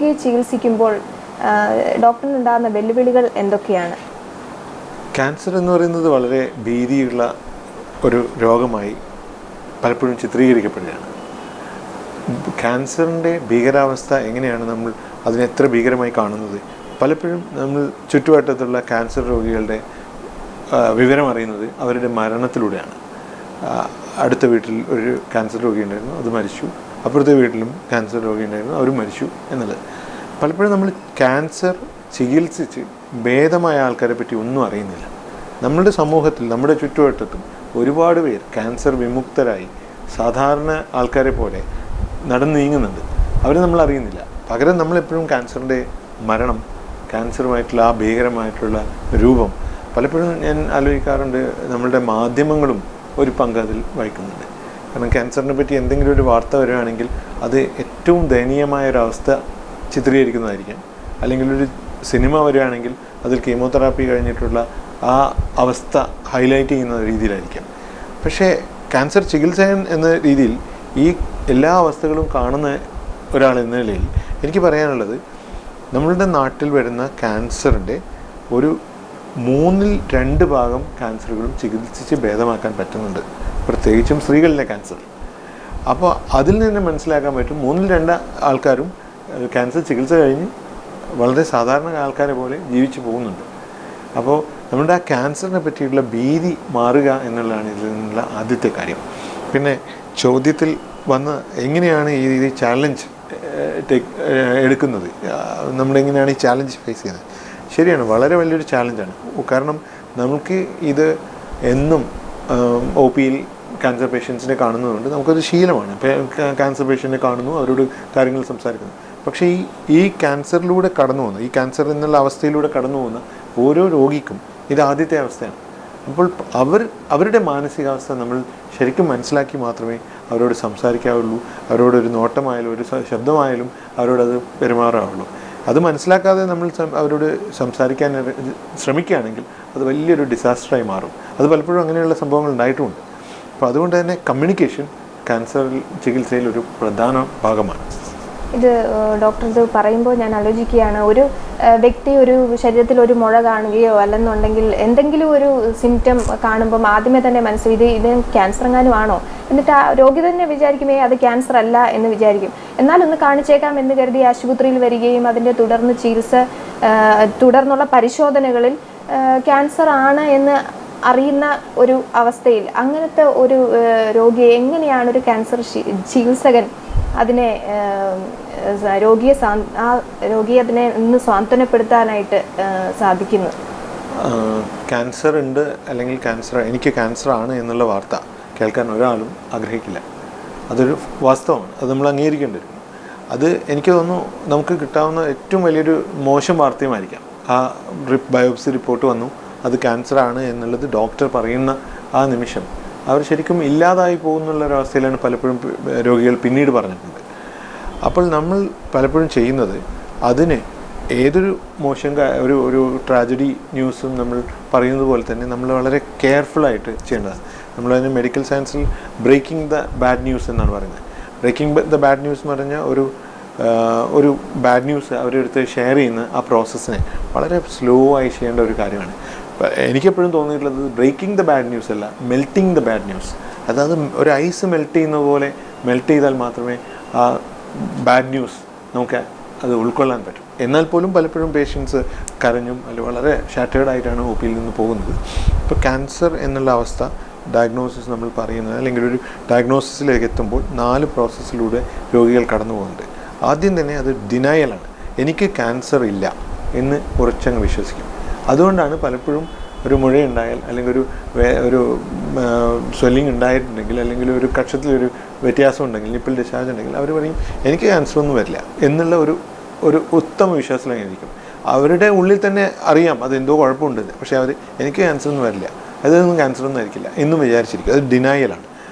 രോഗിയെ ചികിത്സിക്കുമ്പോൾ ഡോക്ടറിനുണ്ടാകുന്ന വെല്ലുവിളികൾ എന്തൊക്കെയാണ്? ക്യാൻസർ എന്ന് പറയുന്നത് വളരെ ഭീതിയുള്ള ഒരു രോഗമായി പലപ്പോഴും ചിത്രീകരിക്കപ്പെടുകയാണ്. ക്യാൻസറിൻ്റെ ഭീകരാവസ്ഥ എങ്ങനെയാണ് നമ്മൾ അതിനെ എത്ര ഭീകരമായി കാണുന്നത്? പലപ്പോഴും നമ്മൾ ചുറ്റുവട്ടത്തുള്ള ക്യാൻസർ രോഗികളുടെ വിവരം അറിയുന്നത് അവരുടെ മരണത്തിലൂടെയാണ്. അടുത്ത വീട്ടിൽ ഒരു ക്യാൻസർ രോഗി ഉണ്ടായിരുന്നു, അത് മരിച്ചു. അപ്പുറത്തെ വീട്ടിലും ക്യാൻസർ രോഗി ഉണ്ടായിരുന്നു, അവരും മരിച്ചു എന്നുള്ളത്. പലപ്പോഴും നമ്മൾ ക്യാൻസർ ചികിത്സിച്ച് ഭേദമായ ആൾക്കാരെ പറ്റി ഒന്നും അറിയുന്നില്ല. നമ്മുടെ സമൂഹത്തിൽ, നമ്മുടെ ചുറ്റുവട്ടത്തും ഒരുപാട് പേർ ക്യാൻസർ വിമുക്തരായി സാധാരണ ആൾക്കാരെ പോലെ നടന്നു നീങ്ങുന്നുണ്ട്. അവരെ നമ്മൾ അറിയുന്നില്ല. പകരം നമ്മളെപ്പോഴും ക്യാൻസറിൻ്റെ മരണം, ക്യാൻസറുമായിട്ടുള്ള ആ ഭീകരമായിട്ടുള്ള രൂപം പലപ്പോഴും ഞാൻ ആലോചിക്കാറുണ്ട്. നമ്മളുടെ മാധ്യമങ്ങളും ഒരു പങ്ക് അതിൽ വഹിക്കുന്നുണ്ട്. കാരണം ക്യാൻസറിനെ പറ്റി എന്തെങ്കിലും ഒരു വാർത്ത വരികയാണെങ്കിൽ അത് ഏറ്റവും ദയനീയമായൊരവസ്ഥ ചിത്രീകരിക്കുന്നതായിരിക്കാം. അല്ലെങ്കിൽ ഒരു സിനിമ വരികയാണെങ്കിൽ അതിൽ കീമോതെറാപ്പി കഴിഞ്ഞിട്ടുള്ള ആ അവസ്ഥ ഹൈലൈറ്റ് ചെയ്യുന്ന രീതിയിലായിരിക്കാം. പക്ഷേ ക്യാൻസർ ചികിത്സകൻ എന്ന രീതിയിൽ ഈ എല്ലാ അവസ്ഥകളും കാണുന്ന ഒരാൾ എന്ന നിലയിൽ എനിക്ക് പറയാനുള്ളത്, നമ്മളുടെ നാട്ടിൽ വരുന്ന ക്യാൻസറിൻ്റെ ഒരു 2/3 ഭാഗം ക്യാൻസറുകളും ചികിത്സിച്ച് ഭേദമാക്കാൻ പറ്റുന്നുണ്ട്, പ്രത്യേകിച്ചും സ്ത്രീകളിലെ ക്യാൻസർ. അപ്പോൾ അതിൽ നിന്ന് മനസ്സിലാക്കാൻ പറ്റും 2/3 ആൾക്കാരും ക്യാൻസർ ചികിത്സ കഴിഞ്ഞ് വളരെ സാധാരണ ആൾക്കാരെ പോലെ ജീവിച്ചു പോകുന്നുണ്ട്. അപ്പോൾ നമ്മുടെ ആ ക്യാൻസറിനെ പറ്റിയുള്ള ഭീതി മാറുക എന്നുള്ളതാണ് ഇതിൽ നിന്നുള്ള ആദ്യത്തെ കാര്യം. പിന്നെ ചോദ്യത്തിൽ വന്ന് എങ്ങനെയാണ് ഈ ചാലഞ്ച് എടുക്കുന്നത്, നമ്മളെങ്ങനെയാണ് ഈ ചാലഞ്ച് ഫേസ് ചെയ്യുന്നത്? ശരിയാണ്, വളരെ വലിയൊരു ചാലഞ്ചാണ്. കാരണം നമുക്ക് ഇത് എന്നും ഒ പിയിൽ ക്യാൻസർ പേഷ്യൻസിനെ കാണുന്നതുകൊണ്ട് നമുക്കത് ശീലമാണ്. ക്യാൻസർ പേഷ്യൻറ്റിനെ കാണുന്നു, അവരോട് കാര്യങ്ങൾ സംസാരിക്കുന്നു. പക്ഷേ ഈ ക്യാൻസറിലൂടെ കടന്നു പോകുന്ന, ഈ ക്യാൻസർ എന്നുള്ള അവസ്ഥയിലൂടെ കടന്നു പോകുന്ന ഓരോ രോഗിക്കും ഇത് ആദ്യത്തെ അവസ്ഥയാണ്. അപ്പോൾ അവരുടെ മാനസികാവസ്ഥ നമ്മൾ ശരിക്കും മനസ്സിലാക്കി മാത്രമേ അവരോട് സംസാരിക്കാവുള്ളൂ. അവരോടൊരു നോട്ടമായാലും ഒരു ശബ്ദമായാലും അവരോടത് പെരുമാറാവുള്ളൂ. അത് മനസ്സിലാക്കാതെ നമ്മൾ അവരോട് സംസാരിക്കാൻ ശ്രമിക്കുകയാണെങ്കിൽ അത് വലിയൊരു ഡിസാസ്റ്ററായി മാറും. അത് പലപ്പോഴും അങ്ങനെയുള്ള സംഭവങ്ങൾ ഉണ്ടായിട്ടുമുണ്ട്. അപ്പോൾ അതുകൊണ്ട് തന്നെ കമ്മ്യൂണിക്കേഷൻ ക്യാൻസർ ചികിത്സയിൽ ഒരു പ്രധാന ഭാഗമാണ്. ഇത് ഡോക്ടർ ഇത് പറയുമ്പോൾ ഞാൻ ആലോചിക്കുകയാണ്, ഒരു വ്യക്തി ഒരു ശരീരത്തിൽ ഒരു മുഴ കാണുകയോ അല്ലെന്നുണ്ടെങ്കിൽ എന്തെങ്കിലും ഒരു സിംറ്റം കാണുമ്പം ആദ്യമേ തന്നെ മനസ്സിൽ ഇത് ക്യാൻസർ എങ്ങാനും ആണോ, എന്നിട്ട് ആ രോഗി തന്നെ വിചാരിക്കുമേ അത് ക്യാൻസർ അല്ല എന്ന് വിചാരിക്കും. എന്നാലൊന്ന് കാണിച്ചേക്കാം എന്ന് കരുതി ആശുപത്രിയിൽ വരികയും അതിൻ്റെ തുടർന്നുള്ള പരിശോധനകളിൽ ക്യാൻസർ ആണ് എന്ന് അറിയുന്ന ഒരു അവസ്ഥയിൽ അങ്ങനത്തെ ഒരു രോഗിയെ എങ്ങനെയാണ് ഒരു ക്യാൻസർ ചികിത്സകൻ അതിനെ രോഗിയെ അതിനെ ഒന്ന് സാന്ത്വനപ്പെടുത്താനായിട്ട് സാധിക്കുന്നത്? ക്യാൻസർ ഉണ്ട് അല്ലെങ്കിൽ എനിക്ക് ക്യാൻസർ ആണ് എന്നുള്ള വാർത്ത കേൾക്കാൻ ഒരാളും ആഗ്രഹിക്കില്ല. അതൊരു വാസ്തവമാണ്, അത് നമ്മൾ അംഗീകരിക്കേണ്ടി വരും. അത് എനിക്ക് തോന്നുന്നു നമുക്ക് കിട്ടാവുന്ന ഏറ്റവും വലിയൊരു മോശം വാർത്തയുമായിരിക്കാം. ആ ബയോപ്സി റിപ്പോർട്ട് വന്നു, അത് ക്യാൻസർ ആണ് എന്നുള്ളത് ഡോക്ടർ പറയുന്ന ആ നിമിഷം അവർ ശരിക്കും ഇല്ലാതായി പോകുന്നുള്ളൊരവസ്ഥയിലാണ് പലപ്പോഴും രോഗികൾ പിന്നീട് പറഞ്ഞിട്ടുണ്ട്. അപ്പോൾ നമ്മൾ പലപ്പോഴും ചെയ്യുന്നത് അതിന് ഏതൊരു ഒരു ട്രാജഡി ന്യൂസും നമ്മൾ പറയുന്നത് പോലെ തന്നെ നമ്മൾ വളരെ കെയർഫുള്ളായിട്ട് ചെയ്യേണ്ടതാണ്. നമ്മളതിന് മെഡിക്കൽ സയൻസിൽ ബ്രേക്കിംഗ് ദ ബാഡ് ന്യൂസ് എന്നാണ് പറയുന്നത്. ബ്രേക്കിംഗ് ദ ബാഡ് ന്യൂസ് എന്ന് പറഞ്ഞാൽ ഒരു ബാഡ് ന്യൂസ് അവരെടുത്ത് ഷെയർ ചെയ്യുന്ന ആ പ്രോസസ്സിനെ വളരെ സ്ലോ ആയി ചെയ്യേണ്ട ഒരു കാര്യമാണ്. എനിക്കെപ്പോഴും തോന്നിയിട്ടുള്ളത് ബ്രേക്കിംഗ് ദ ബാഡ് ന്യൂസ് അല്ല, മെൽറ്റിംഗ് ദ ബാഡ് ന്യൂസ്. അതായത് ഒരു ഐസ് മെൽറ്റ് ചെയ്യുന്ന പോലെ മെൽറ്റ് ചെയ്താൽ മാത്രമേ ആ ബാഡ് ന്യൂസ് നമുക്ക് അത് ഉൾക്കൊള്ളാൻ പറ്റും. എന്നാൽ പോലും പലപ്പോഴും പേഷ്യൻസ് കരഞ്ഞും അല്ലെങ്കിൽ വളരെ ഷാറ്റേർഡായിട്ടാണ് ഒ പിയിൽ നിന്ന് പോകുന്നത്. ഇപ്പോൾ ക്യാൻസർ എന്നുള്ള അവസ്ഥ ഡയഗ്നോസിസ് നമ്മൾ പറയുന്നത്, അല്ലെങ്കിൽ ഒരു ഡയഗ്നോസിസിലേക്ക് എത്തുമ്പോൾ 4 പ്രോസസ്സിലൂടെ രോഗികൾ കടന്നു പോകുന്നുണ്ട്. ആദ്യം തന്നെ അത് ഡിനയലാണ്. എനിക്ക് ക്യാൻസർ ഇല്ല എന്ന് ഉറച്ചങ്ങ് വിശ്വസിക്കും. അതുകൊണ്ടാണ് പലപ്പോഴും ഒരു മുഴയുണ്ടായാൽ അല്ലെങ്കിൽ ഒരു സ്വെല്ലിംഗ് ഉണ്ടായിട്ടുണ്ടെങ്കിൽ അല്ലെങ്കിൽ ഒരു കക്ഷത്തിലൊരു വ്യത്യാസം ഉണ്ടെങ്കിൽ, നിപ്പിൾ ഡിസ്ചാർജ് ഉണ്ടെങ്കിൽ അവർ പറയും എനിക്ക് ക്യാൻസർ ഒന്നും വരില്ല എന്നുള്ള ഒരു ഉത്തമ വിശ്വാസത്തിലായിരിക്കും. അവരുടെ ഉള്ളിൽ തന്നെ അറിയാം അതെന്തോ കുഴപ്പമുണ്ട്, പക്ഷേ എനിക്ക് ക്യാൻസർ ഒന്നും വരില്ല, അതൊന്നും ക്യാൻസർ ഒന്നും ആയിരിക്കില്ല എന്നും വിചാരിച്ചിരിക്കും. അത് ഡിനയലാണ്.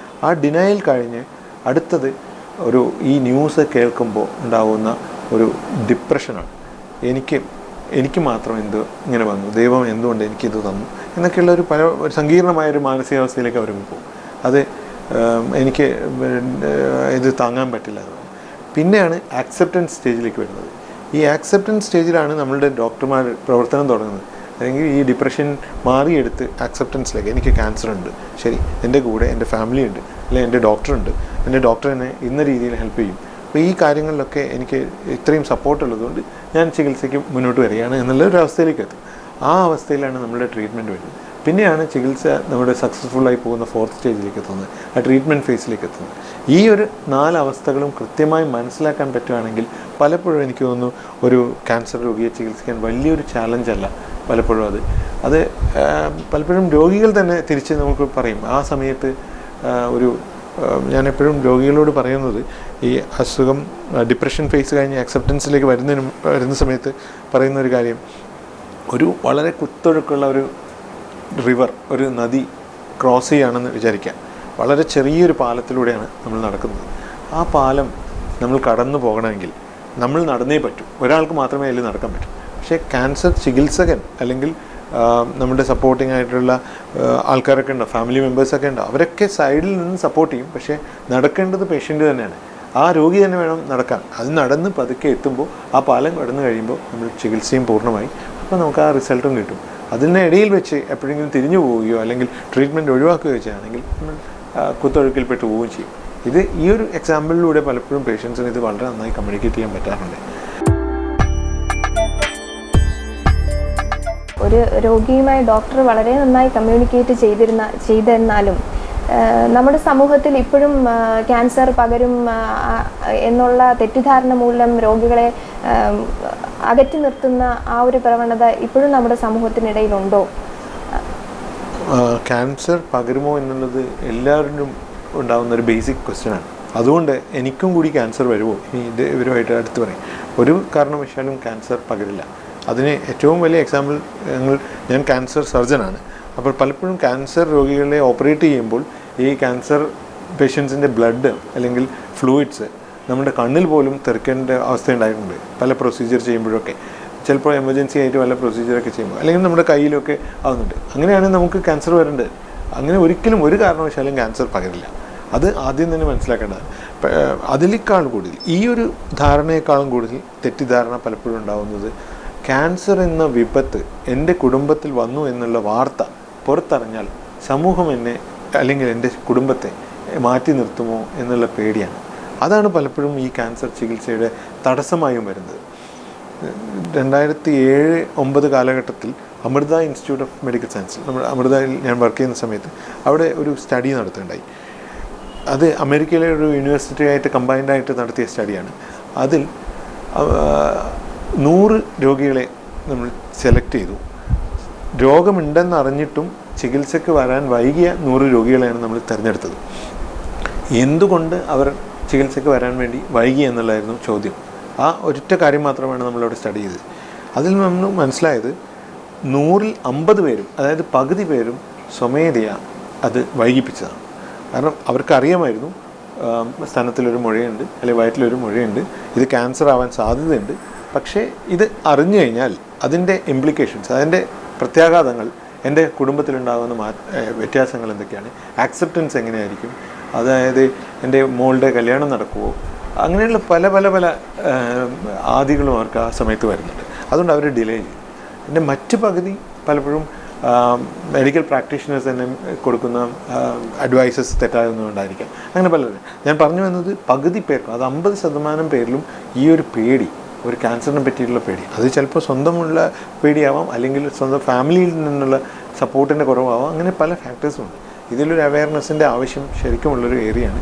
ആ ഡിനയൽ കഴിഞ്ഞ് അടുത്തത് ഈ ന്യൂസ് കേൾക്കുമ്പോൾ ഉണ്ടാകുന്ന ഒരു ഡിപ്രഷനാണ്. എനിക്ക് മാത്രം ഇങ്ങനെ വന്നു, ദൈവം എന്തുകൊണ്ട് എനിക്കിത് തന്നു എന്നൊക്കെയുള്ള ഒരു സങ്കീർണമായൊരു മാനസികാവസ്ഥയിലേക്ക് അവർ പോകും. അത് എനിക്ക് ഇത് താങ്ങാൻ പറ്റില്ല. പിന്നെയാണ് ആക്സെപ്റ്റൻസ് സ്റ്റേജിലേക്ക് വരുന്നത്. ഈ ആക്സെപ്റ്റൻസ് സ്റ്റേജിലാണ് നമ്മളുടെ ഡോക്ടർമാർ പ്രവർത്തനം തുടങ്ങുന്നത്. അല്ലെങ്കിൽ ഈ ഡിപ്രഷൻ മാറിയെടുത്ത് ആക്സെപ്റ്റൻസിലേക്ക്, എനിക്ക് ക്യാൻസർ ഉണ്ട്, ശരി, എൻ്റെ കൂടെ എൻ്റെ ഫാമിലി ഉണ്ട്, അല്ലെങ്കിൽ എൻ്റെ ഡോക്ടറുണ്ട്, എൻ്റെ ഡോക്ടർ എന്നെ ഇന്ന രീതിയിൽ ഹെൽപ്പ് ചെയ്യും, അപ്പോൾ ഈ കാര്യങ്ങളിലൊക്കെ എനിക്ക് ഇത്രയും സപ്പോർട്ട് ഉള്ളതുകൊണ്ട് ഞാൻ ചികിത്സയ്ക്ക് മുന്നോട്ട് വരികയാണ് എന്നുള്ള ഒരു അവസ്ഥയിലേക്ക് എത്തും. ആ അവസ്ഥയിലാണ് നമ്മുടെ ട്രീറ്റ്മെൻറ്റ് വരുന്നത്. പിന്നെയാണ് ചികിത്സ നമ്മുടെ സക്സസ്ഫുള്ളായി പോകുന്ന 4th സ്റ്റേജിലേക്ക് എത്തുന്നത്, ആ ട്രീറ്റ്മെൻറ്റ് ഫേസിലേക്ക് എത്തുന്നത്. ഈ ഒരു 4 അവസ്ഥകളും കൃത്യമായി മനസ്സിലാക്കാൻ പറ്റുകയാണെങ്കിൽ പലപ്പോഴും എനിക്ക് തോന്നുന്നു ഒരു ക്യാൻസർ രോഗിയെ ചികിത്സിക്കാൻ വലിയൊരു ചാലഞ്ചല്ല പലപ്പോഴും. അത് പലപ്പോഴും രോഗികൾ തന്നെ തിരിച്ച് നമുക്ക് പറയും. ആ സമയത്ത് ഞാനെപ്പോഴും രോഗികളോട് പറയുന്നത്, ഈ അസുഖം ഡിപ്രഷൻ ഫേസ് കഴിഞ്ഞ് അക്സെപ്റ്റൻസിലേക്ക് വരുന്ന സമയത്ത് പറയുന്ന ഒരു കാര്യം, ഒരു വളരെ കുത്തൊഴുക്കുള്ള ഒരു റിവർ, ഒരു നദി ക്രോസ് ചെയ്യുകയാണെന്ന് വിചാരിക്കാം. വളരെ ചെറിയൊരു പാലത്തിലൂടെയാണ് നമ്മൾ നടക്കുന്നത്. ആ പാലം നമ്മൾ കടന്നു പോകണമെങ്കിൽ നമ്മൾ നടന്നേ പറ്റൂ. ഒരാൾക്ക് മാത്രമേ അതിൽ നടക്കാൻ പറ്റൂ. പക്ഷേ ക്യാൻസർ ചികിത്സകൻ അല്ലെങ്കിൽ നമ്മുടെ സപ്പോർട്ടിംഗ് ആയിട്ടുള്ള ആൾക്കാരൊക്കെ ഉണ്ടോ, ഫാമിലി മെമ്പേഴ്സൊക്കെ ഉണ്ടോ, അവരൊക്കെ സൈഡിൽ നിന്ന് സപ്പോർട്ട് ചെയ്യും. പക്ഷേ നടക്കേണ്ടത് പേഷ്യൻ്റ് തന്നെയാണ്. ആ രോഗി തന്നെ വേണം നടക്കാൻ. അത് നടന്ന് പതുക്കെ എത്തുമ്പോൾ, ആ പാലം കടന്നു കഴിയുമ്പോൾ നമ്മൾ ചികിത്സയും പൂർണ്ണമായി. അപ്പോൾ നമുക്ക് ആ റിസൾട്ടും കിട്ടും. അതിനിടയിൽ വെച്ച് എപ്പോഴെങ്കിലും തിരിഞ്ഞു പോവുകയോ അല്ലെങ്കിൽ ട്രീറ്റ്മെൻറ്റ് ഒഴിവാക്കുകയോ ചെയ്യുകയാണെങ്കിൽ നമ്മൾ കുത്തൊഴുക്കിൽപ്പെട്ട് പോവുകയും ചെയ്യും. ഈ ഒരു എക്സാമ്പിളിലൂടെ പലപ്പോഴും പേഷ്യൻസിന് ഇത് വളരെ നന്നായി കമ്മ്യൂണിക്കേറ്റ് ചെയ്യാൻ പറ്റാറുണ്ട്. ഒരു രോഗിയുമായി ഡോക്ടർ വളരെ നന്നായി കമ്മ്യൂണിക്കേറ്റ് ചെയ്തിരുന്നാലും നമ്മുടെ സമൂഹത്തിൽ ഇപ്പോഴും ക്യാൻസർ പകരും എന്നുള്ള തെറ്റിദ്ധാരണ മൂലം രോഗികളെ അകറ്റി നിർത്തുന്ന ആ ഒരു പ്രവണത ഇപ്പോഴും നമ്മുടെ സമൂഹത്തിനിടയിലുണ്ടോ? ക്യാൻസർ പകരുമോ എന്നുള്ളത് എല്ലാവരിലും ഉണ്ടാകുന്ന ഒരു ബേസിക് ക്വസ്റ്റ്യനാണ്. അതുകൊണ്ട് എനിക്കും കൂടി ക്യാൻസർ വരുമോ ഇനി ഇവരുമായിട്ട് അടുത്ത് പറയും. ഒരു കാരണവശാലും ക്യാൻസർ പകരില്ല. അതിന് ഏറ്റവും വലിയ എക്സാമ്പിൾ, ഞാൻ ക്യാൻസർ സർജനാണ്. അപ്പോൾ പലപ്പോഴും ക്യാൻസർ രോഗികളെ ഓപ്പറേറ്റ് ചെയ്യുമ്പോൾ ഈ ക്യാൻസർ പേഷ്യൻസിൻ്റെ ബ്ലഡ് അല്ലെങ്കിൽ ഫ്ലൂയിഡ്സ് നമ്മുടെ കണ്ണിൽ പോലും തെറിക്കേണ്ട അവസ്ഥ ഉണ്ടായിട്ടുണ്ട്. പല പ്രൊസീജിയർ ചെയ്യുമ്പോഴൊക്കെ, ചിലപ്പോൾ എമർജൻസി ആയിട്ട് വല്ല പ്രൊസീജിയറൊക്കെ ചെയ്യുമ്പോൾ, അല്ലെങ്കിൽ നമ്മുടെ കയ്യിലൊക്കെ ആവുന്നുണ്ട്. അങ്ങനെയാണ് നമുക്ക് ക്യാൻസർ വരേണ്ടത്. അങ്ങനെ ഒരിക്കലും ഒരു കാരണവശാലും ക്യാൻസർ പകരില്ല. അത് ആദ്യം തന്നെ മനസ്സിലാക്കേണ്ടതാണ്. അതിനേക്കാൾ കൂടുതൽ, ഈ ഒരു ധാരണയെക്കാളും കൂടുതൽ തെറ്റിദ്ധാരണ പലപ്പോഴും ഉണ്ടാകുന്നത്, ക്യാൻസർ എന്ന വിപത്ത് എൻ്റെ കുടുംബത്തിൽ വന്നു എന്നുള്ള വാർത്ത പുറത്തറിഞ്ഞാൽ സമൂഹം എന്നെ അല്ലെങ്കിൽ എൻ്റെ കുടുംബത്തെ മാറ്റി നിർത്തുമോ എന്നുള്ള പേടിയാണ്. അതാണ് പലപ്പോഴും ഈ ക്യാൻസർ ചികിത്സയുടെ തടസ്സമായും വരുന്നത്. 2007-09 കാലഘട്ടത്തിൽ Amrita institute of medical science, നമ്മുടെ അമൃതയിൽ ഞാൻ വർക്ക് ചെയ്യുന്ന സമയത്ത് അവിടെ ഒരു സ്റ്റഡി നടത്തുകയുണ്ടായി. അത് അമേരിക്കയിലെ ഒരു യൂണിവേഴ്സിറ്റിയായിട്ട് കമ്പൈൻഡായിട്ട് നടത്തിയ സ്റ്റഡിയാണ്. അതിൽ 100 രോഗികളെ നമ്മൾ സെലക്ട് ചെയ്തു. രോഗമുണ്ടെന്നറിഞ്ഞിട്ടും ചികിത്സയ്ക്ക് വരാൻ വൈകിയ 100 രോഗികളെയാണ് നമ്മൾ തിരഞ്ഞെടുത്തത്. എന്തുകൊണ്ട് അവർ ചികിത്സയ്ക്ക് വരാൻ വേണ്ടി വൈകി എന്നുള്ളതായിരുന്നു ചോദ്യം. ആ ഒരൊറ്റ കാര്യം മാത്രമാണ് നമ്മളവിടെ സ്റ്റഡി ചെയ്തത്. അതിൽ നമ്മൾ മനസ്സിലായത് 100-ൽ 50 പേരും, അതായത് പകുതി പേരും സ്വമേധയാ അത് വൈകിപ്പിച്ചതാണ്. കാരണം അവർക്കറിയാമായിരുന്നു സ്തനത്തിലൊരു മുഴയുണ്ട്, അല്ലെങ്കിൽ വയറ്റിലൊരു മുഴയുണ്ട്, ഇത് ക്യാൻസർ ആവാൻ സാധ്യതയുണ്ട്. പക്ഷേ ഇത് അറിഞ്ഞു കഴിഞ്ഞാൽ അതിൻ്റെ ഇംപ്ലിക്കേഷൻസ്, അതിൻ്റെ പ്രത്യാഘാതങ്ങൾ, എൻ്റെ കുടുംബത്തിലുണ്ടാകുന്ന വ്യത്യാസങ്ങൾ എന്തൊക്കെയാണ്, ആക്സെപ്റ്റൻസ് എങ്ങനെയായിരിക്കും, അതായത് എൻ്റെ മോളുടെ കല്യാണം നടക്കുമോ, അങ്ങനെയുള്ള പല പല പല ആദികളും അവർക്ക് ആ സമയത്ത് വരുന്നുണ്ട്. അതുകൊണ്ട് അവർ ഡിലേ ചെയ്യും. പിന്നെ മറ്റ് പകുതി പലപ്പോഴും മെഡിക്കൽ പ്രാക്ടീഷണേഴ്സ് തന്നെ കൊടുക്കുന്ന അഡ്വൈസസ് തെറ്റാകുന്നതുകൊണ്ടായിരിക്കാം. അങ്ങനെ പലരും. ഞാൻ പറഞ്ഞു വന്നത് പകുതി പേർക്കും, അത് 50% പേരിലും ഈ ഒരു പേടി, ഒരു ക്യാൻസറിനെ പറ്റിയിട്ടുള്ള പേടി, അത് ചിലപ്പോൾ സ്വന്തമുള്ള പേടിയാവാം, അല്ലെങ്കിൽ സ്വന്തം ഫാമിലിയിൽ നിന്നുള്ള സപ്പോർട്ടിൻ്റെ കുറവാവാം. അങ്ങനെ പല ഫാക്ടേഴ്സും ഉണ്ട്. ഇതിലൊരു അവയർനെസ്സിൻ്റെ ആവശ്യം ശരിക്കുമുള്ളൊരു ഏരിയയാണ്.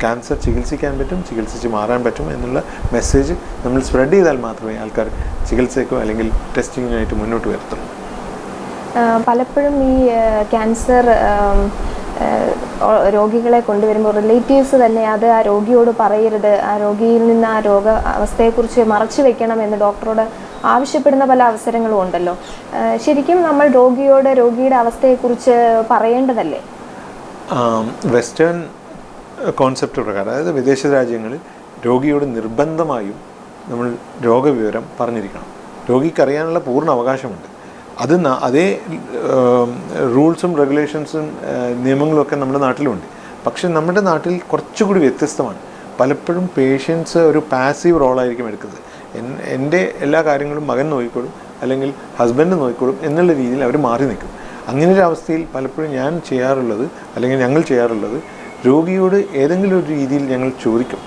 ക്യാൻസർ ചികിത്സിക്കാൻ പറ്റും, ചികിത്സിച്ച് മാറാൻ പറ്റും എന്നുള്ള മെസ്സേജ് നമ്മൾ സ്പ്രെഡ് ചെയ്താൽ മാത്രമേ ആൾക്കാർ ചികിത്സയ്ക്കോ അല്ലെങ്കിൽ ടെസ്റ്റിങ്ങിനായിട്ട് മുന്നോട്ട് വരത്തുള്ളൂ. പലപ്പോഴും ഈ ക്യാൻസർ രോഗികളെ കൊണ്ടുവരുമ്പോൾ റിലേറ്റീവ്സ് തന്നെ അത് ആ രോഗിയോട് പറയരുത്, ആ രോഗിയിൽ നിന്ന് ആ രോഗ അവസ്ഥയെക്കുറിച്ച് മറച്ചു വെക്കണം എന്ന് ഡോക്ടറോട് ആവശ്യപ്പെടുന്ന പല അവസരങ്ങളും ഉണ്ടല്ലോ. ശരിക്കും നമ്മൾ രോഗിയുടെ അവസ്ഥയെക്കുറിച്ച് പറയേണ്ടതല്ലേ? വെസ്റ്റേൺ കോൺസെപ്റ്റ് പ്രകാരം, അതായത് വിദേശ രാജ്യങ്ങളിൽ രോഗിയോട് നിർബന്ധമായും നമ്മൾ രോഗവിവരം പറഞ്ഞിരിക്കണം. രോഗിക്കറിയാനുള്ള പൂർണ്ണ അവകാശമുണ്ട്. അതേ റൂൾസും റെഗുലേഷൻസും നിയമങ്ങളുമൊക്കെ നമ്മുടെ നാട്ടിലുണ്ട്. പക്ഷെ നമ്മുടെ നാട്ടിൽ കുറച്ചുകൂടി വ്യത്യസ്തമാണ്. പലപ്പോഴും പേഷ്യൻസ് ഒരു പാസീവ് റോളായിരിക്കും എടുക്കുന്നത്. എൻ്റെ എല്ലാ കാര്യങ്ങളും മകൻ നോക്കിക്കോളും അല്ലെങ്കിൽ ഹസ്ബൻഡ് നോക്കിക്കോളും എന്നുള്ള രീതിയിൽ അവർ മാറി നിൽക്കും. അങ്ങനെ ഒരു അവസ്ഥയിൽ പലപ്പോഴും ഞാൻ ചെയ്യാറുള്ളത് അല്ലെങ്കിൽ ഞങ്ങൾ ചെയ്യാറുള്ളത്, രോഗിയോട് ഏതെങ്കിലും ഒരു രീതിയിൽ ഞങ്ങൾ ചോദിക്കും,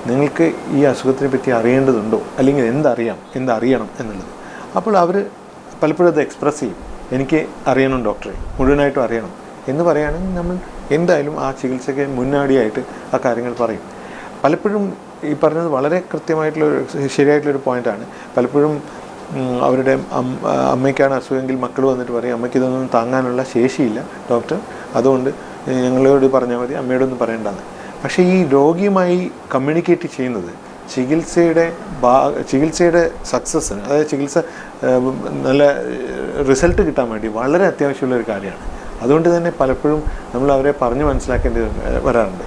നിങ്ങൾക്ക് ഈ അസുഖത്തിനെ പറ്റി അറിയേണ്ടതുണ്ടോ, അല്ലെങ്കിൽ എന്തറിയണം എന്നുള്ളത്. അപ്പോൾ അവർ പലപ്പോഴും അത് എക്സ്പ്രസ് ചെയ്യും, എനിക്ക് അറിയണം ഡോക്ടറെ, മുഴുവനായിട്ടും അറിയണം എന്ന് പറയുകയാണെങ്കിൽ നമ്മൾ എന്തായാലും ആ ചികിത്സയ്ക്ക് മുന്നാടിയായിട്ട് ആ കാര്യങ്ങൾ പറയും. പലപ്പോഴും ഈ പറഞ്ഞത് വളരെ ശരിയായിട്ടുള്ളൊരു പോയിൻ്റാണ്. പലപ്പോഴും അവരുടെ അമ്മയ്ക്കാണ് അസുഖമെങ്കിൽ മക്കൾ വന്നിട്ട് പറയും, അമ്മയ്ക്ക് ഇതൊന്നും താങ്ങാനുള്ള ശേഷിയില്ല ഡോക്ടർ, അതുകൊണ്ട് ഞങ്ങളോട് പറഞ്ഞാൽ മതി, അമ്മയോടൊന്നും പറയേണ്ടതാണ്. പക്ഷേ ഈ രോഗിയുമായി കമ്മ്യൂണിക്കേറ്റ് ചെയ്യുന്നത് ചികിത്സയുടെ സക്സസ്സിന്, അതായത് ചികിത്സ നല്ല റിസൾട്ട് കിട്ടാൻ വേണ്ടി വളരെ അത്യാവശ്യമുള്ളൊരു കാര്യമാണ്. അതുകൊണ്ട് തന്നെ പലപ്പോഴും നമ്മൾ അവരെ പറഞ്ഞ് മനസ്സിലാക്കേണ്ടി വരാറുണ്ട്.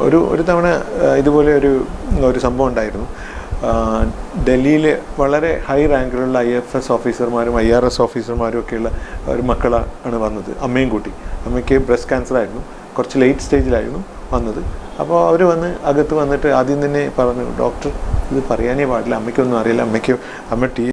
ഒരു തവണ ഇതുപോലെ ഒരു സംഭവം ഉണ്ടായിരുന്നു. ഡൽഹിയിൽ വളരെ ഹൈ റാങ്കിലുള്ള IFS ഓഫീസർമാരും IRS ഓഫീസർമാരും ഒക്കെയുള്ള ഒരു മക്കളാണ് വന്നത്, അമ്മയും കൂട്ടി. അമ്മയ്ക്ക് ബ്രസ്റ്റ് ക്യാൻസർ ആയിരുന്നു, കുറച്ച് ലേറ്റ് സ്റ്റേജിലായിരുന്നു വന്നത്. അപ്പോൾ അവർ അകത്ത് വന്നിട്ട് ആദ്യം തന്നെ പറഞ്ഞു, ഡോക്ടർ ഇത് പറയാനേ പാടില്ല, അമ്മയ്ക്കൊന്നും അറിയില്ല, അമ്മ